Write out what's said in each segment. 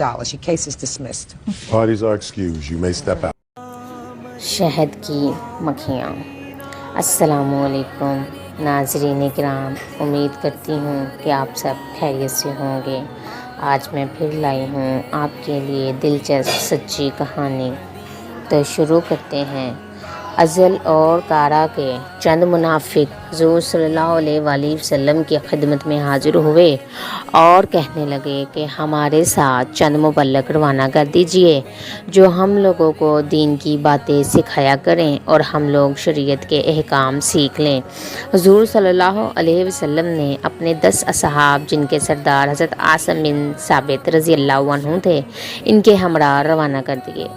Your case is dismissed. Parties are excused. You may step out. شہد کی مکھیاں۔ السلام علیکم ناظرین کرام، امید کرتی ہوں کہ آپ سب خیریت سے ہوں گے۔ آج میں پھر لائی ہوں آپ کے لیے دلچسپ سچی کہانی۔ تو شروع کرتے ہیں۔ ازل اور کارا کے چند منافق حضور صلی اللہ علیہ وآلہ وسلم کی خدمت میں حاضر ہوئے اور کہنے لگے کہ ہمارے ساتھ چند مبلغ روانہ کر دیجئے جو ہم لوگوں کو دین کی باتیں سکھایا کریں اور ہم لوگ شریعت کے احکام سیکھ لیں۔ حضور صلی اللہ علیہ وسلم نے اپنے 10 اصحاب، جن کے سردار حضرت عاصم بن ثابت رضی اللہ عنہ تھے، ان کے ہمراہ روانہ کر دیے۔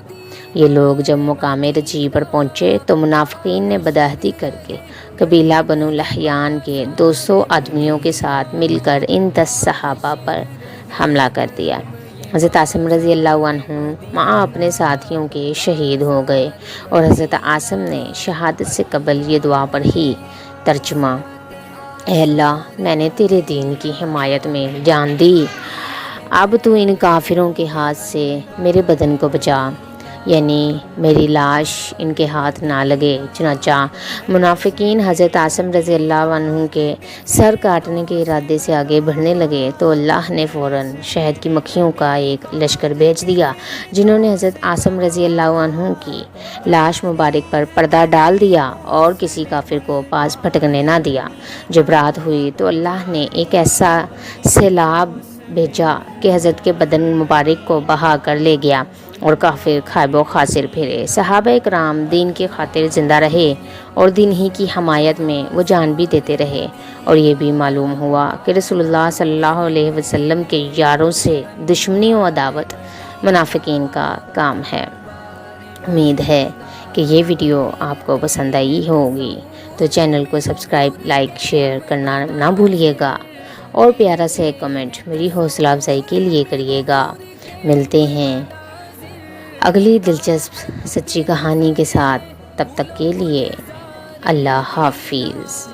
یہ لوگ جب مقام رجیع پر پہنچے تو منافقین نے بداہتی کر کے قبیلہ بنو لحیان کے 200 آدمیوں کے ساتھ مل کر ان 10 صحابہ پر حملہ کر دیا۔ حضرت عاصم رضی اللہ عنہ مع اپنے ساتھیوں کے شہید ہو گئے اور حضرت عاصم نے شہادت سے قبل یہ دعا پڑھی، ترجمہ: اے اللہ، میں نے تیرے دین کی حمایت میں جان دی، اب تو ان کافروں کے ہاتھ سے میرے بدن کو بچا، یعنی میری لاش ان کے ہاتھ نہ لگے۔ چنانچہ منافقین حضرت عاصم رضی اللہ عنہ کے سر کاٹنے کے ارادے سے آگے بڑھنے لگے تو اللہ نے فوراً شہد کی مکھیوں کا ایک لشکر بھیج دیا، جنہوں نے حضرت عاصم رضی اللہ عنہ کی لاش مبارک پر پردہ ڈال دیا اور کسی کافر کو پاس پھٹکنے نہ دیا۔ جب رات ہوئی تو اللہ نے ایک ایسا سیلاب بھیجا کہ حضرت کے بدن مبارک کو بہا کر لے گیا اور کافر خائب و خاسر پھرے۔ صحابہ کرام دین کی خاطر زندہ رہے اور دین ہی کی حمایت میں وہ جان بھی دیتے رہے، اور یہ بھی معلوم ہوا کہ رسول اللہ صلی اللہ علیہ وسلم کے یاروں سے دشمنی و عداوت منافقین کا کام ہے۔ امید ہے کہ یہ ویڈیو آپ کو پسند آئی ہوگی، تو چینل کو سبسکرائب، لائک، شیئر کرنا نہ بھولیے گا اور پیارا سے کمنٹ میری حوصلہ افزائی کے لیے کریے گا۔ ملتے ہیں اگلی دلچسپ سچی کہانی کے ساتھ، تب تک کے لیے اللہ حافظ۔